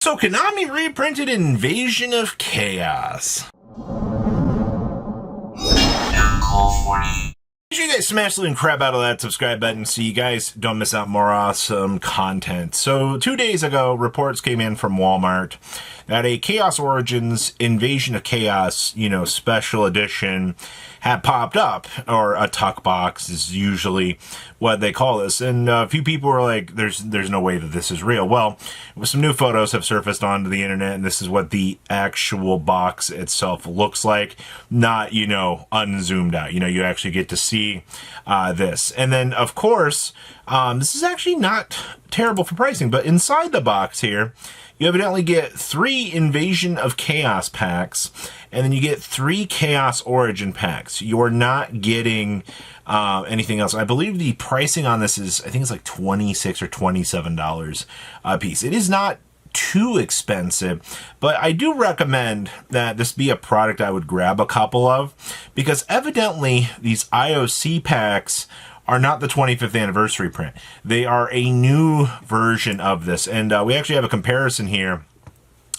So Konami reprinted Invasion of Chaos. Make sure you guys smash the crap out of that subscribe button so you guys don't miss out more awesome content. So 2 days ago, reports came in from Walmart that a Chaos Origins Invasion of Chaos, special edition had popped up, or a tuck box is usually what they call this. And a few people were like, there's no way that this is real. Well, some new photos have surfaced onto the internet, and this is what the actual box itself looks like. Not, unzoomed out. You actually get to see this. And then, of course, this is actually not terrible for pricing, but inside the box here, you evidently get 3 Invasion of Chaos packs, and then you get 3 Chaos Origin packs. You're not getting anything else. I believe the pricing on this is, I think it's like $26 or $27 a piece. It is not too expensive, but I do recommend that this be a product I would grab a couple of, because evidently these IOC packs are not the 25th anniversary print. They are a new version of this, and we actually have a comparison here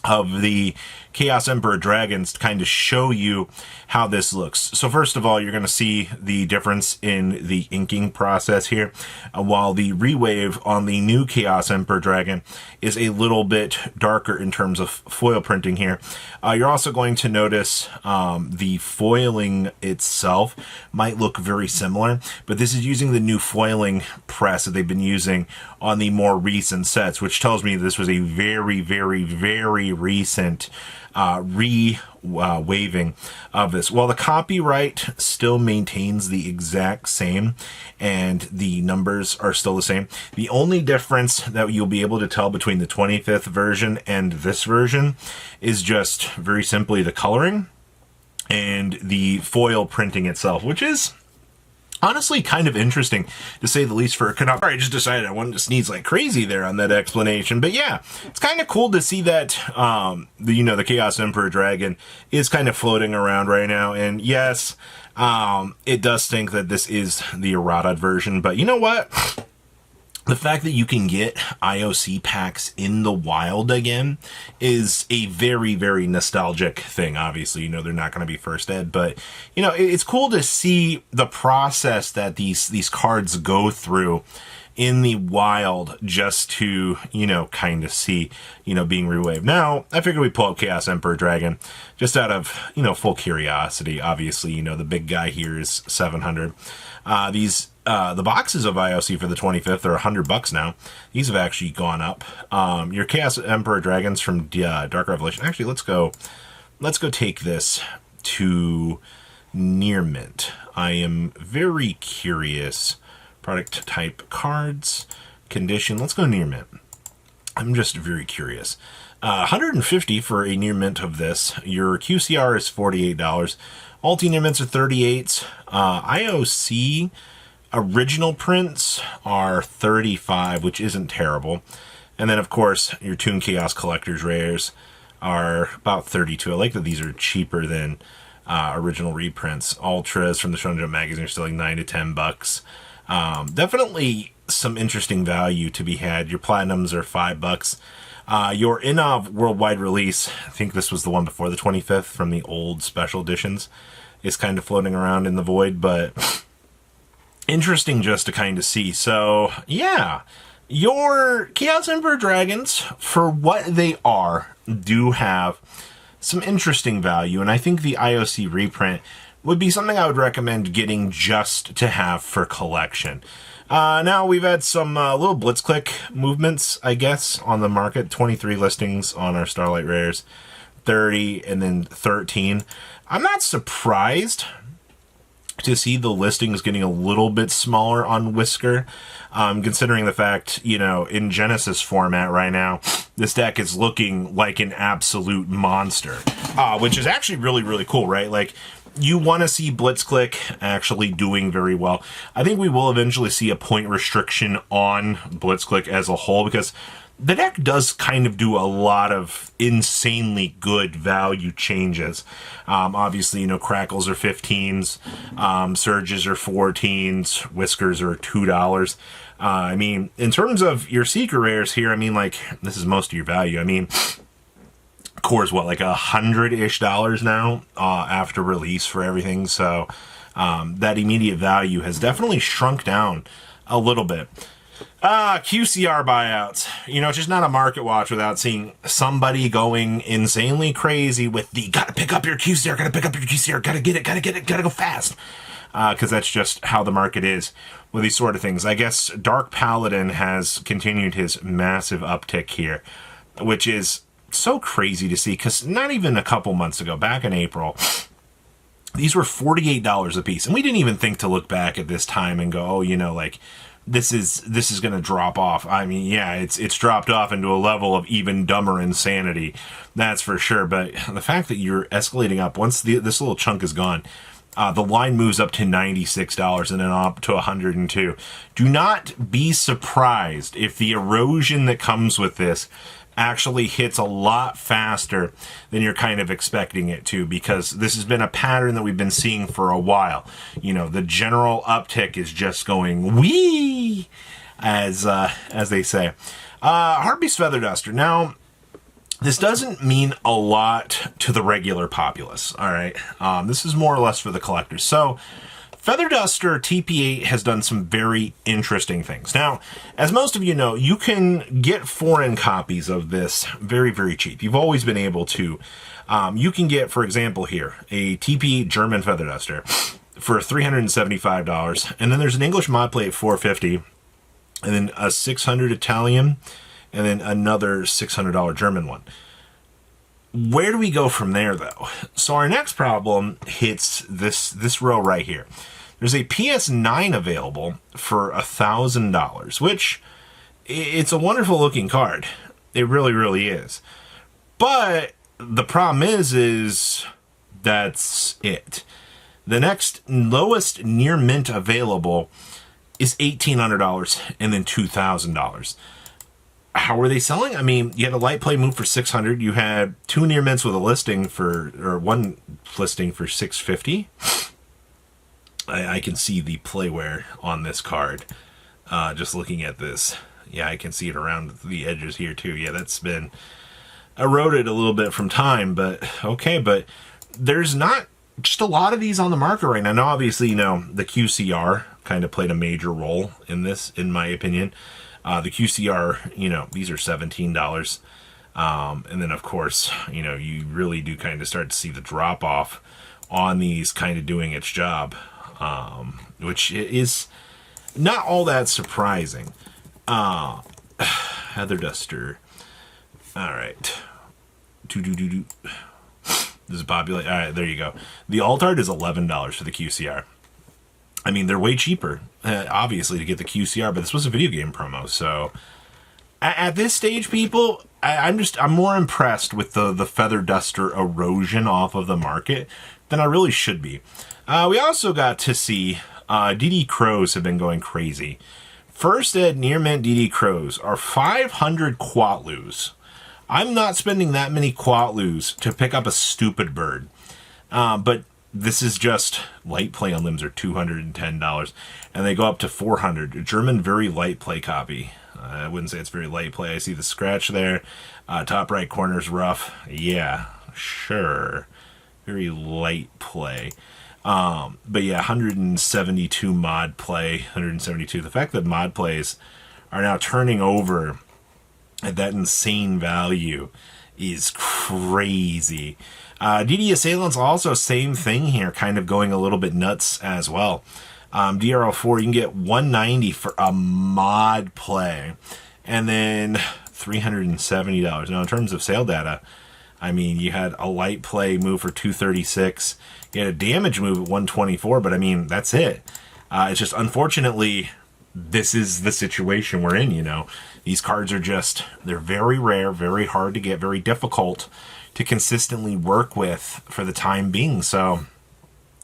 of the Chaos Emperor Dragons to kind of show you how this looks. So first of all, you're going to see the difference in the inking process here, while the rewave on the new Chaos Emperor Dragon is a little bit darker in terms of foil printing here. You're also going to notice the foiling itself might look very similar, but this is using the new foiling press that they've been using on the more recent sets, which tells me this was a very, very, very recent waving of this. Well, the copyright still maintains the exact same, and the numbers are still the same. The only difference that you'll be able to tell between the 25th version and this version is just very simply the coloring and the foil printing itself, which is honestly kind of interesting, to say the least, for Konami. I just decided I wanted to sneeze like crazy there on that explanation. But yeah, it's kind of cool to see that, the Chaos Emperor Dragon is kind of floating around right now. And yes, it does stink that this is the errata version. But you know what? The fact that you can get IOC packs in the wild again is a very, very nostalgic thing. Obviously, they're not going to be first ed, but, it's cool to see the process that these cards go through in the wild just to, kind of see, being rewaved. Now, I figured we'd pull up Chaos Emperor Dragon just out of, full curiosity. Obviously, the big guy here is 700. The boxes of IOC for the 25th are $100 now. These have actually gone up. Your Chaos Emperor Dragons from Dark Revelation. Actually, let's go take this to near mint. I am very curious. Product type, cards, condition. Let's go near mint. I'm just very curious. 150 for a near mint of this. Your QCR is $48. Alti near mints are 38. IOC original prints are 35, which isn't terrible. And then, of course, your Toon Chaos Collector's Rares are about 32. I like that these are cheaper than original reprints. Ultras from the Shonen Jump magazine are still like $9 to $10. Definitely some interesting value to be had. Your Platinums are $5. Your Inov worldwide release, I think this was the one before the 25th from the old special editions, is kind of floating around in the void, but interesting just to kind of see. So, yeah, your Chaos Emperor Dragons, for what they are, do have some interesting value, and I think the IOC reprint would be something I would recommend getting just to have for collection. Now, we've had some little Blitzclique movements, I guess, on the market. 23 listings on our Starlight Rares, 30, and then 13. I'm not surprised to see the listings getting a little bit smaller on Whisker, considering the fact, in Genesis format right now, this deck is looking like an absolute monster, which is actually really, really cool, right? Like, you want to see Blitzclique actually doing very well. I think we will eventually see a point restriction on Blitzclique as a whole, because the deck does kind of do a lot of insanely good value changes. Obviously, Crackles are 15s, Surges are 14s, Whiskers are $2. I mean, in terms of your secret rares here, I mean, like, this is most of your value. I mean, Core's what, like $100-ish now after release for everything. So that immediate value has definitely shrunk down a little bit. QCR buyouts. You know, it's just not a market watch without seeing somebody going insanely crazy with the gotta pick up your QCR, gotta pick up your QCR, gotta get it, gotta go fast. Because that's just how the market is with these sort of things. I guess Dark Paladin has continued his massive uptick here, which is so crazy to see, because not even a couple months ago, back in April, these were $48 a piece. And we didn't even think to look back at this time and go, oh, you know, like, this is going to drop off. I mean, yeah, it's dropped off into a level of even dumber insanity. That's for sure. But the fact that you're escalating up, once this little chunk is gone, the line moves up to $96 and then up to $102. Do not be surprised if the erosion that comes with this actually hits a lot faster than you're kind of expecting it to, because this has been a pattern that we've been seeing for a while. You know, the general uptick is just going wee, as they say. Harpie's Feather Duster. Now, this doesn't mean a lot to the regular populace, all right? This is more or less for the collectors. So, Feather Duster TP8 has done some very interesting things. Now, as most of you know, you can get foreign copies of this very, very cheap. You've always been able to. You can get, for example here, a TP8 German Feather Duster for $375. And then there's an English mod plate at $450. And then a $600 Italian. And then another $600 German one. Where do we go from there, though? So our next problem hits this row right here. There's a PS9 available for $1,000, which it's a wonderful looking card. It really, really is. But the problem is that's it. The next lowest near mint available is $1,800 and then $2,000. How are they selling? I mean, you had a light play move for $600. You had two near mints with a listing for, or one listing for $650. I can see the playware on this card. Just looking at this. Yeah, I can see it around the edges here too. Yeah, that's been eroded a little bit from time, but okay. But there's not just a lot of these on the market right now. Now, obviously, you know, the QCR kind of played a major role in this, in my opinion. The QCR, you know, these are $17. And then, of course, you know, you really do kind of start to see the drop off on these kind of doing its job, which is not all that surprising. Feather Duster. All right. This is popular. All right, there you go. The alt art is $11 for the QCR. I mean, they're way cheaper, obviously, to get the QCR, but this was a video game promo, so at this stage, people, I'm more impressed with the Feather Duster erosion off of the market than I really should be. We also got to see DD Crows have been going crazy. First ed near mint DD Crows are 500 Quatlus. I'm not spending that many Quatlus to pick up a stupid bird, but this is just light play on limbs are $210, and they go up to $400. A German very light play copy. I wouldn't say it's very light play. I see the scratch there. Top right corner's rough. Yeah, sure. Very light play. But yeah, 172 mod play. 172. The fact that mod plays are now turning over at that insane value is crazy. DD Assailant's also same thing here, kind of going a little bit nuts as well. DRL4, you can get $190 for a mod play, and then $370. Now, in terms of sale data, I mean, you had a light play move for $236. You had a damage move at $124, but I mean, that's it. It's just, unfortunately, this is the situation we're in, you know. These cards are just, they're very rare, very hard to get, very difficult to consistently work with for the time being. So,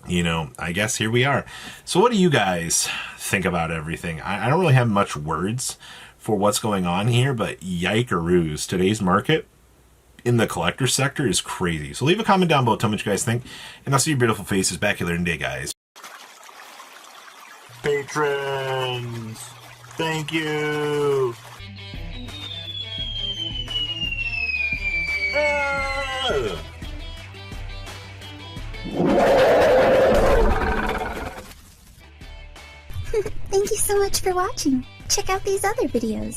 you know, I guess here we are. So what do you guys think about everything? I don't really have much words for what's going on here, but yikeroos. Today's market in the collector sector is crazy. So leave a comment down below, tell me what you guys think, and I'll see your beautiful faces back here later today, guys. Patrons! Thank you. Thank you so much for watching. Check out these other videos.